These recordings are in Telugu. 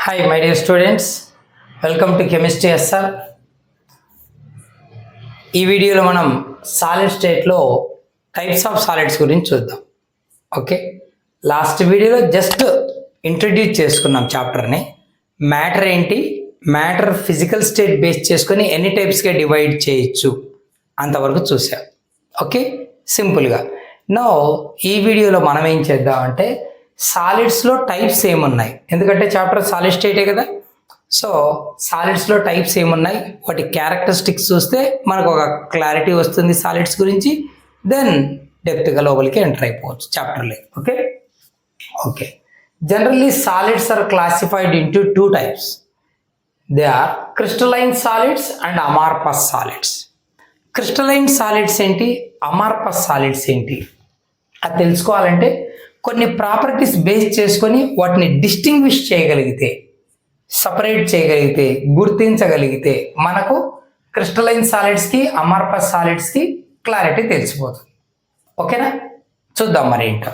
Hi, my dear students. Welcome to Chemistry SR. ఈ వీడియోలో మనం సాలిడ్ స్టేట్లో టైప్స్ ఆఫ్ సాలిడ్స్ గురించి చూద్దాం. ఓకే, లాస్ట్ వీడియోలో జస్ట్ ఇంట్రడ్యూస్ చేసుకున్నాం చాప్టర్ని. మ్యాటర్ ఏంటి, మ్యాటర్ ఫిజికల్ స్టేట్ బేస్ చేసుకొని ఎన్ని టైప్స్గా డివైడ్ చేయొచ్చు అంతవరకు చూసాం. ఓకే, సింపుల్గా. నో ఈ వీడియోలో మనం ఏం చేద్దామంటే సాలిడ్స్లో టైప్స్ ఏమున్నాయి, ఎందుకంటే చాప్టర్ సాలిడ్ స్టేటే కదా. సో సాలిడ్స్లో టైప్స్ ఏమున్నాయి, వాటి క్యారెక్టరిస్టిక్స్ చూస్తే మనకు ఒక క్లారిటీ వస్తుంది సాలిడ్స్ గురించి. దెన్ డెప్త్గా లోపలికి ఎంటర్ అయిపోవచ్చు చాప్టర్లో. Okay okay generally solids are classified into two types. They are crystalline solids and amorphous solids. Crystalline solids ఏంటి, అమార్ఫస్ సాలిడ్స్ ఏంటి అది తెలుసుకోవాలంటే కొన్ని ప్రాపర్టీస్ బేస్ చేసుకొని వాటిని డిస్టింగ్విష్ చేయగలిగితే, సపరేట్ చేయగలిగితే, గుర్తించగలిగితే మనకు క్రిస్టలైన్ సాలిడ్స్కి అమార్ఫస్ సాలిడ్స్కి క్లారిటీ తెలిసిపోతుంది. ఓకేనా, చూద్దాం మరి ఏంటో.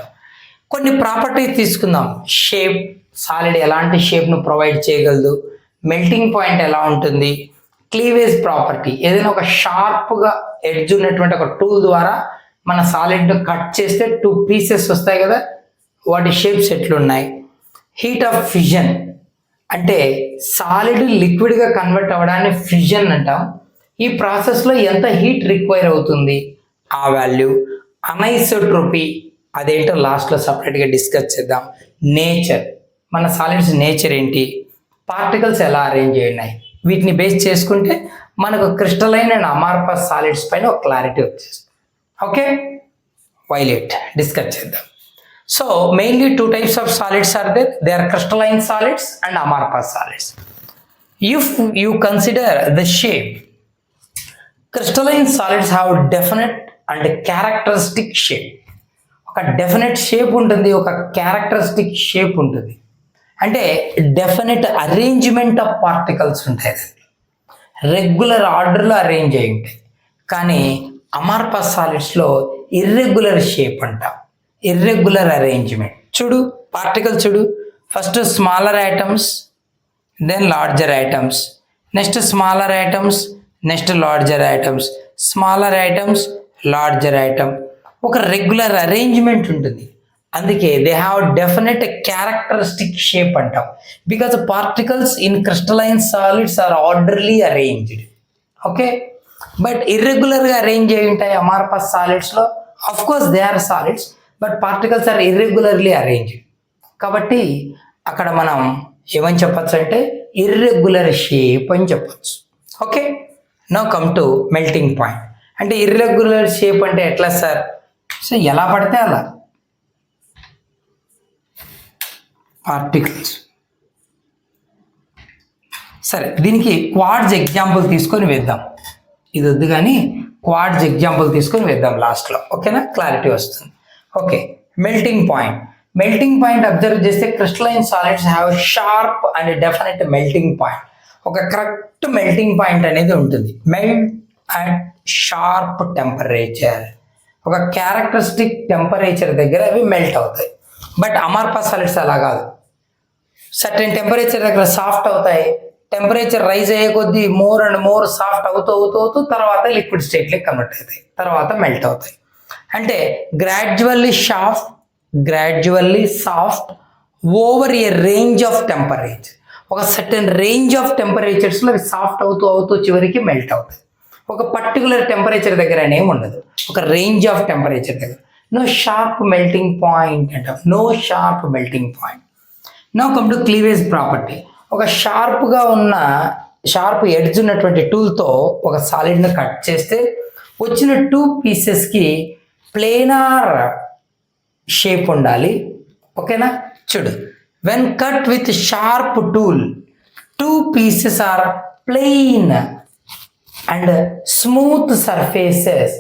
కొన్ని ప్రాపర్టీస్ తీసుకుందాం. షేప్, సాలిడ్ ఎలాంటి షేప్ను ప్రొవైడ్ చేయగలదు, మెల్టింగ్ పాయింట్ ఎలా ఉంటుంది, క్లీవేజ్ ప్రాపర్టీ, ఏదైనా ఒక షార్ప్గా ఎడ్జ్ ఉన్నటువంటి ఒక టూల్ ద్వారా మన సాలిడ్ కట్ చేస్తే 2 పీసెస్ వస్తాయి కదా, వాటి షేప్స్ ఎట్లున్నాయి. హీట్ ఆఫ్ ఫ్యూజన్ అంటే సాలిడ్ లిక్విడ్గా కన్వర్ట్ అవ్వడాన్ని ఫ్యూజన్ అంటాం. ఈ ప్రాసెస్లో ఎంత హీట్ రిక్వైర్ అవుతుంది ఆ వాల్యూ. అనైసోట్రోపీ అదేంటో లాస్ట్లో సపరేట్గా డిస్కస్ చేద్దాం. నేచర్, మన సాలిడ్స్ నేచర్ ఏంటి, పార్టికల్స్ ఎలా అరేంజ్ అయినాయి, వీటిని బేస్ చేసుకుంటే మనకు క్రిస్టలైన్ అండ్ అమార్ఫస్ సాలిడ్స్ పైన ఒక క్లారిటీ వచ్చేస్తుంది. ఓకే, వైలెట్ డిస్కస్ చేద్దాం. So mainly 2 types of solids are there. They are crystalline solids and amorphous solids. If you consider the shape, crystalline solids have definite and characteristic shape. ఒక డెఫినెట్ షేప్ ఉంటుంది, ఒక క్యారెక్టరిస్టిక్ షేప్ ఉంటుంది. అంటే డెఫినెట్ అరేంజ్మెంట్ ఆఫ్ పార్టికల్స్ ఉంటాయి, రెగ్యులర్ ఆర్డర్లో అరేంజ్ అయి ఉంటాయి. కానీ అమార్ఫస్ సాలిడ్స్లో ఇర్రెగ్యులర్ షేప్ అంటాం, ఇర్రెగ్యులర్ అరేంజ్మెంట్. చూడు పార్టికల్ చూడు, first smaller items, then larger items, next smaller items, next larger items, smaller items, larger item. ఒక రెగ్యులర్ అరేంజ్మెంట్ ఉంటుంది. అందుకే they have definite characteristic shape అంటాం. Because particles in crystalline solids are orderly arranged. Okay, but ఇర్రెగ్యులర్గా arrange అయి ఉంటాయి అమార్ఫస్ సాలిడ్స్లో. Of course they are solids, but particles are irregularly arranged. కాబట్టి అక్కడ మనం ఏమని చెప్పచ్చు అంటే ఇర్రెగ్యులర్ షేప్ అని చెప్పచ్చు. Okay, now come to melting point. అంటే ఇర్రెగ్యులర్ షేప్ అంటే ఎట్లా సార్? సో ఎలా పడితే అలా పార్టికల్స్. సరే, దీనికి క్వాడ్స్ ఎగ్జాంపుల్ తీసుకొని వేద్దాం. ఇది వద్దు కానీ క్వాడ్స్ ఎగ్జాంపుల్ తీసుకొని వేద్దాం లాస్ట్లో. ఓకేనా, క్లారిటీ వస్తుంది. Okay, melting point. Melting point observe చేస్తే crystalline solids have sharp and definite melting point. ఒక కరెక్ట్ మెల్టింగ్ పాయింట్ అనేది ఉంటుంది. మెల్ట్ అట్ షార్ప్ టెంపరేచర్, ఒక క్యారెక్టరిస్టిక్ టెంపరేచర్ దగ్గర అవి మెల్ట్ అవుతాయి. బట్ అమార్ఫస్ సాలిడ్స్ అలా కాదు. సర్టెన్ టెంపరేచర్ దగ్గర సాఫ్ట్ అవుతాయి, టెంపరేచర్ రైజ్ అయ్యే కొద్దీ మోర్ అండ్ మోర్ సాఫ్ట్ అవుతూ అవుతూ అవుతూ తర్వాత లిక్విడ్ స్టేట్లోకి కన్వర్ట్ అవుతాయి, తర్వాత మెల్ట్ అవుతాయి. అంటే gradually soft over a range of temperature. ఒక సర్టెన్ రేంజ్ ఆఫ్ టెంపరేచర్స్లో అవి సాఫ్ట్ అవుతూ అవుతూ చివరికి మెల్ట్ అవుతాయి. ఒక పర్టికులర్ టెంపరేచర్ దగ్గర అనేమి ఉండదు, ఒక రేంజ్ ఆఫ్ టెంపరేచర్ దగ్గర. నో షార్ప్ మెల్టింగ్ పాయింట్ అంటాం, no sharp melting point. Now come to cleavage property. ఒక షార్ప్ ఎడ్జ్ ఉన్నటువంటి టూల్తో ఒక సాలిడ్ని కట్ చేస్తే వచ్చిన 2 పీసెస్కి ప్లేనార్ షేప్ ఉండాలి. ఓకేనా, చూడు, when cut with sharp tool 2 pieces are plain and smooth surfaces,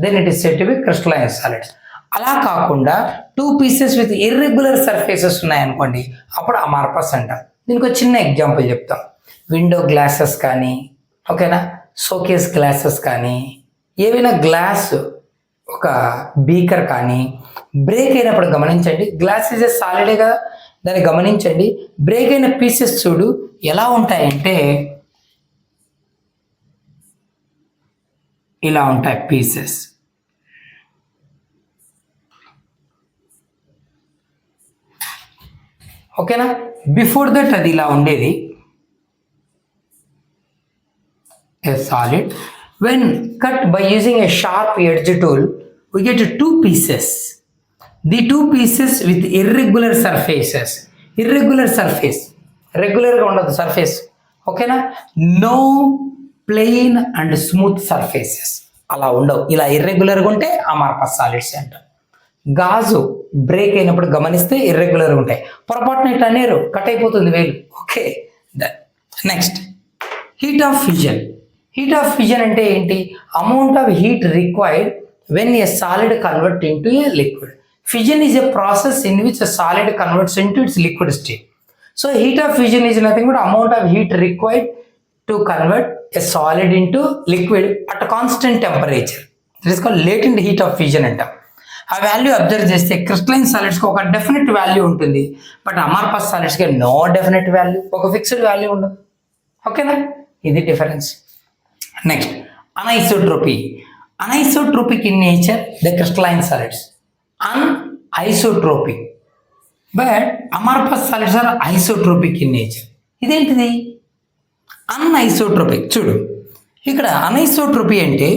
then it is said to be crystalline solids. అలా కాకుండా 2 pieces విత్ ఇర్రెగ్యులర్ సర్ఫేసెస్ ఉన్నాయనుకోండి, అప్పుడు అమార్ఫస్ అంటాం. దీనికి ఒక చిన్న ఎగ్జాంపుల్ చెప్తాం. విండో గ్లాసెస్ కానీ, ఓకేనా, షోకేస్ గ్లాసెస్ కానీ, ఏవైనా గ్లాస్ ఒక బీకర్ కానీ బ్రేక్ అయినప్పుడు గమనించండి, గ్లాస్ ఈజ్ ఏ సాలిడే కదా, దాన్ని గమనించండి. బ్రేక్ అయిన పీసెస్ చూడు ఎలా ఉంటాయంటే ఇలా ఉంటాయి పీసెస్. ఓకేనా? బిఫోర్ దట్ అది ఇలా ఉండేది. A solid. When cut by using a sharp edge tool, we get two pieces. The two pieces with irregular surfaces. Irregular surface. Regular గా ఉండదు సర్ఫేస్. ఓకేనా? No plain and smooth surfaces అలా ఉండవు. ఇలా ఇర్రెగ్యులర్గా ఉంటే అమార్ఫస్ సాలిడ్స్ అంటారు. గాజు బ్రేక్ అయినప్పుడు గమనిస్తే ఇర్రెగ్యులర్గా ఉంటాయి. పొరపాటున ఇట్లా అనేరు కట్ అయిపోతుంది వేలు. Okay, next heat of fusion. Heat of fusion అంటే ఏంటి? Amount of heat required when a solid convert into A liquid. Fusion is a process in which a solid converts into its liquid state. So heat of fusion is nothing but amount of heat required to convert a solid into liquid at a constant temperature. It is called latent heat of fusion అంటాం. ఆ వాల్యూ అబ్జర్వ్ చేస్తే క్రిస్టలైన్ సాలిడ్స్కి ఒక డెఫినెట్ వాల్యూ ఉంటుంది, బట్ అమార్ఫస్ సాలిడ్స్కి నో డెఫినెట్ వాల్యూ, ఒక ఫిక్స్డ్ వాల్యూ ఉండదు. ఓకేనా? ఇది difference. Next anisotropy. Anisotropic in nature the crystalline solids. Anisotropic but amorphous solids are isotropic in nature. ఇదేంటిది? అన్ఐసోట్రోపిక్. చూడు ఇక్కడ అన్ఐసోట్రోపీ అంటే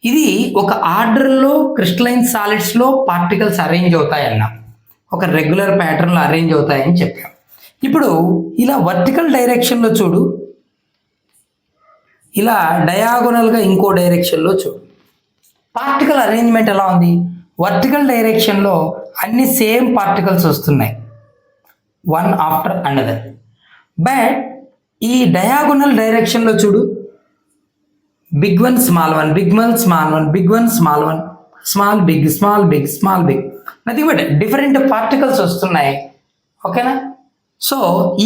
ఇది ఒక ఆర్డర్లో క్రిస్టలైన్ సాలిడ్స్లో పార్టికల్స్ అరేంజ్ అవుతాయన్నా, ఒక రెగ్యులర్ ప్యాటర్న్లో అరేంజ్ అవుతాయని చెప్పాం. ఇప్పుడు ఇలా వర్టికల్ డైరెక్షన్లో చూడు, ఇలా డయాగోనల్గా ఇంకో డైరెక్షన్లో చూడు. పార్టికల్ అరేంజ్మెంట్ ఎలా ఉంది? వర్టికల్ డైరెక్షన్లో అన్ని సేమ్ పార్టికల్స్ వస్తున్నాయి, వన్ ఆఫ్టర్ అనదర్. బట్ ఈ డయాగోనల్ డైరెక్షన్లో చూడు, big one small one, big one small one, big one small one, small big, small big, small big, nothing but different particles వస్తున్నాయి. ఓకేనా? సో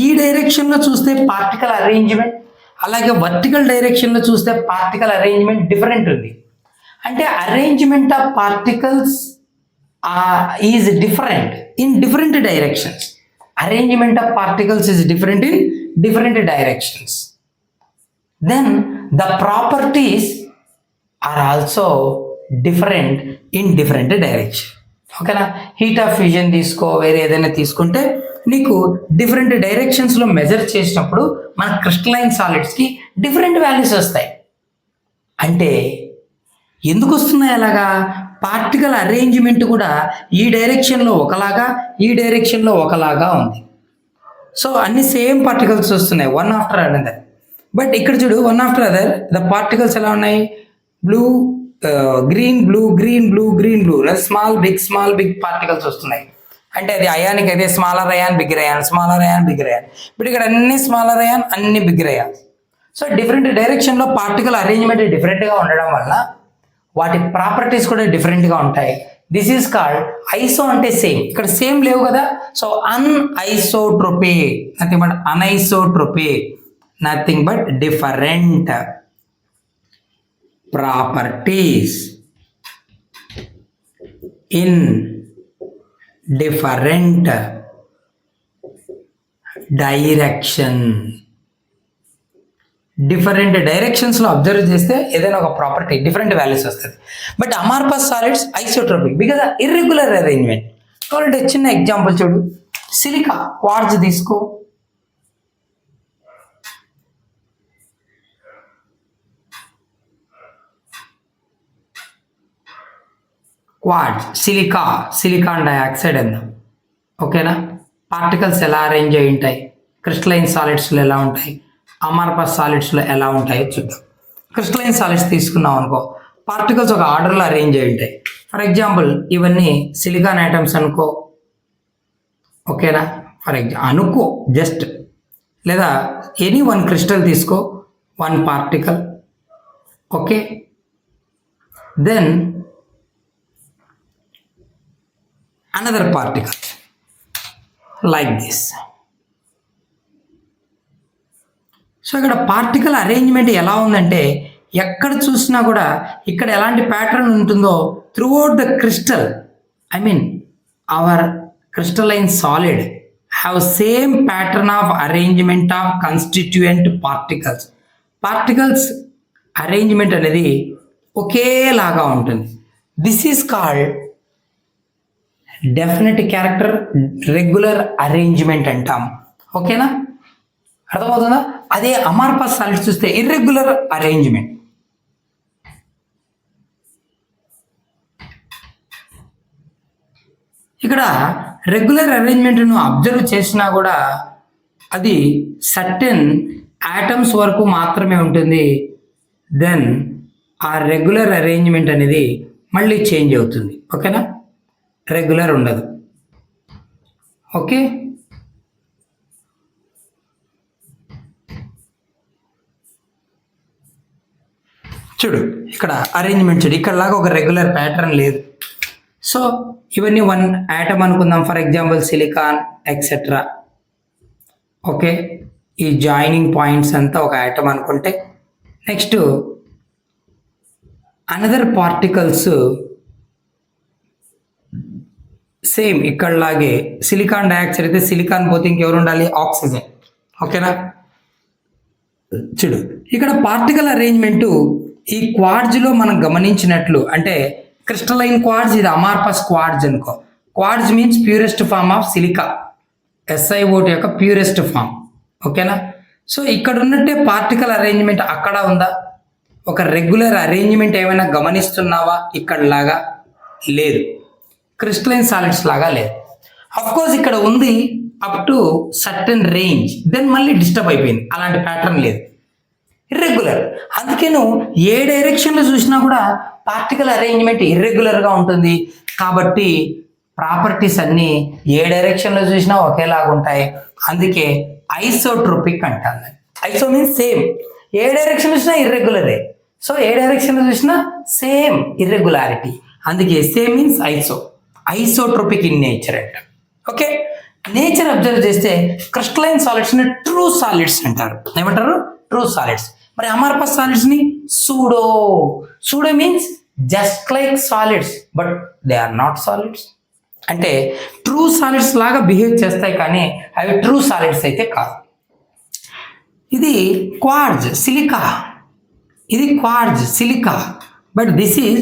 ఈ డైరెక్షన్లో చూస్తే పార్టికల్ అరేంజ్మెంట్, అలాగే వర్టికల్ డైరెక్షన్లో చూస్తే పార్టికల్ అరేంజ్మెంట్ డిఫరెంట్ ఉంది. అంటే arrangement of particles is different in different directions. Arrangement of particles is different in different directions. Then the properties are also different in different direction. ఓకేనా? హీట్ ఆఫ్ ఫ్యూజన్ తీసుకో, వేరే ఏదైనా తీసుకుంటే నీకు డిఫరెంట్ డైరెక్షన్స్లో మెజర్ చేసినప్పుడు మన క్రిస్టలైన్ సాలిడ్స్కి డిఫరెంట్ వాల్యూస్ వస్తాయి. అంటే ఎందుకు వస్తున్నాయి అలాగా? పార్టికల్ అరేంజ్మెంట్ కూడా ఈ డైరెక్షన్లో ఒకలాగా, ఈ డైరెక్షన్లో ఒకలాగా ఉంది. సో అన్ని సేమ్ పార్టికల్స్ వస్తున్నాయి, వన్ ఆఫ్టర్ అనదర్. బట్ ఇక్కడ చూడు, one after other the particles ఎలా ఉన్నాయి? Blue, green, blue, green, blue, green, blue, small big, small big particles వస్తున్నాయి. అంటే అది అయానికి అయితే smaller ion, bigger ion, smaller ion, bigger ion. But ఇక్కడ అన్ని స్మాలర్ అయాన్, అన్ని బిగ్గర్ అయాన్. సో డిఫరెంట్ డైరెక్షన్లో పార్టికల్ అరేంజ్మెంట్ డిఫరెంట్గా ఉండడం వల్ల వాటి ప్రాపర్టీస్ కూడా డిఫరెంట్గా ఉంటాయి. దిస్ ఈజ్ కాల్డ్ ఐసో అంటే సేమ్. ఇక్కడ సేమ్ లేవు కదా, so anisotropy, nothing but anisotropy, nothing but different properties in different direction. Different డైరెక్షన్స్లో అబ్జర్వ్ చేస్తే ఏదైనా ఒక ప్రాపర్టీ డిఫరెంట్ వాల్యూస్ వస్తుంది. But amorphous solids isotropic because irregular arrangement. కాబట్టి చిన్న ఎగ్జాంపుల్ చూడు, సిలికా క్వార్ట్జ్ తీసుకో. క్వార్ట్జ్, సిలికా, సిలికాన్ డయాక్సైడ్ అందాం. ఓకేనా? పార్టికల్స్ ఎలా అరేంజ్ అయి ఉంటాయి, క్రిస్టలైన్ సాలిడ్స్లో ఎలా ఉంటాయి, అమార్ఫస్ సాలిడ్స్లో ఎలా ఉంటాయో చూద్దాం. క్రిస్టలైన్ సాలిడ్స్ తీసుకున్నాం అనుకో, పార్టికల్స్ ఒక ఆర్డర్లో అరేంజ్ అయి ఉంటాయి. ఫర్ ఎగ్జాంపుల్ ఇవన్నీ సిలికాన్ ఐటమ్స్ అనుకో. ఓకేనా? ఫర్ ఎగ్జాంపుల్ అనుకో జస్ట్, లేదా ఎనీ వన్ క్రిస్టల్ తీసుకో, one particle. Okay, then another particle like this. So ఇక్కడ పార్టికల్ అరేంజ్మెంట్ ఎలా ఉందంటే ఎక్కడ చూసినా కూడా ఇక్కడ ఎలాంటి ప్యాటర్న్ ఉంటుందో throughout the crystal, I mean our crystalline solid have same pattern of arrangement of constituent particles. Particles arrangement అనేది ఒకేలాగా ఉంటుంది. This is called definite character regular arrangement అంటాం. ఓకేనా, అర్థమవుతుందా? అదే అమార్ఫస్ సాలిడ్స్ చూస్తే ఇర్రెగ్యులర్ అరేంజ్మెంట్. ఇక్కడ రెగ్యులర్ అరేంజ్మెంట్ను అబ్జర్వ్ చేసినా కూడా అది సర్టెన్ ఆటమ్స్ వరకు మాత్రమే ఉంటుంది. దెన్ ఆ రెగ్యులర్ అరేంజ్మెంట్ అనేది మళ్ళీ చేంజ్ అవుతుంది. ఓకేనా, రెగ్యులర్ ఉండదు. ఓకే, చూడు ఇక్కడ అరేంజ్మెంట్ చూడు, ఇక్కడ లాగా ఒక రెగ్యులర్ ప్యాటర్న్ లేదు. సో ఇవన్నీ వన్ యాటమ్ అనుకుందాం, for example silicon etcetera. Okay, ఈ జాయినింగ్ పాయింట్స్ అంతా ఒక యాటమ్ అనుకుంటే, నెక్స్ట్ అనదర్ పార్టికల్స్ సేమ్ ఇక్కడలాగే సిలికాన్ డయాక్సైడ్ అయితే సిలికాన్ పోతే ఇంకెవరు ఉండాలి? ఆక్సిజన్. ఓకేనా, చూడు ఇక్కడ పార్టికల్ అరేంజ్మెంటు ఈ క్వార్డ్జ్లో మనం గమనించినట్లు, అంటే క్రిస్టలైన్ క్వార్డ్జ్, ఇది అమార్ఫస్ క్వార్డ్జ్ అనుకో. Quartz means purest form of silica, SiO2 యొక్క ప్యూరెస్ట్ ఫామ్. ఓకేనా, సో ఇక్కడ ఉన్నట్టే పార్టికల్ అరేంజ్మెంట్ అక్కడ ఉందా? ఒక రెగ్యులర్ అరేంజ్మెంట్ ఏమైనా గమనిస్తున్నావా? ఇక్కడ లాగా లేదు, క్రిస్టలైన్ సాలిడ్స్ లాగా లేదు. అఫ్కోర్స్ ఇక్కడ ఉంది up to certain range, then మళ్ళీ డిస్టర్బ్ అయిపోయింది. అలాంటి ప్యాటర్న్ లేదు, ఇర్రెగ్యులర్. అందుకే నువ్వు ఏ డైరెక్షన్లో చూసినా కూడా పార్టికల్ అరేంజ్మెంట్ ఇర్రెగ్యులర్గా ఉంటుంది. కాబట్టి ప్రాపర్టీస్ అన్నీ ఏ డైరెక్షన్లో చూసినా ఒకేలాగా ఉంటాయి. అందుకే ఐసోట్రోపిక్ అంటాను. ఐసో మీన్స్ సేమ్, ఏ డైరెక్షన్ చూసినా ఇర్రెగ్యులరే. సో ఏ డైరెక్షన్లో చూసినా సేమ్ ఇర్రెగ్యులారిటీ, అందుకే same means iso. Isotropic in nature అంట. ఓకే, నేచర్ అబ్జర్వ్ చేస్తే క్రిస్టలైన్ సాలిడ్స్ని ట్రూ సాలిడ్స్ అంటారు. ఏమంటారు? True solids. మరి అమార్ఫస్ సాలిడ్స్ని pseudo. Pseudo means just like solids but they are not solids. అంటే ట్రూ సాలిడ్స్ లాగా బిహేవ్ చేస్తాయి కానీ అవి ట్రూ సాలిడ్స్ అయితే కాదు. ఇది క్వార్డ్జ్ సిలికా, ఇది quartz silica, but this is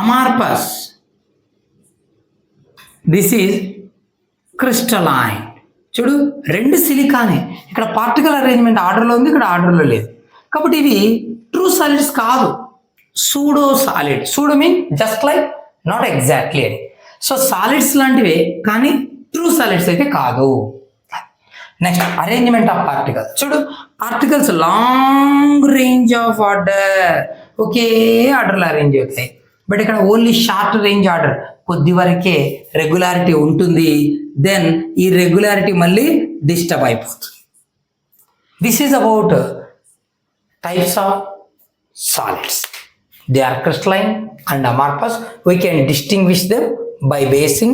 amorphous, this is crystalline. చూడు రెండు సిలికానే. ఇక్కడ పార్టికల్ అరేంజ్మెంట్ ఆర్డర్లో ఉంది, ఇక్కడ ఆర్డర్లో లేదు. కాబట్టి ఇవి ట్రూ సాలిడ్స్ కాదు, pseudo solid. Pseudo mean just like, not exactly అని. సో సాలిడ్స్ లాంటివే కానీ ట్రూ సాలిడ్స్ అయితే కాదు. Next arrangement of particles. చూడు particles long range of order, ఒకే ఆర్డర్లో అరేంజ్ అవుతాయి. బట్ ఇక్కడ ఓన్లీ షార్ట్ రేంజ్ ఆర్డర్, కొద్ది వరకే రెగ్యులారిటీ ఉంటుంది. దెన్ ఈ రెగ్యులారిటీ మళ్ళీ డిస్టర్బ్ అయిపోతుంది. This is about types of solids. They are crystalline and amorphous. We can distinguish them by basing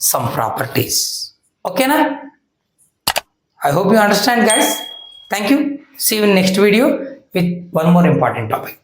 some properties. Okay na? I hope you understand guys. Thank you. See you in next video with one more important topic.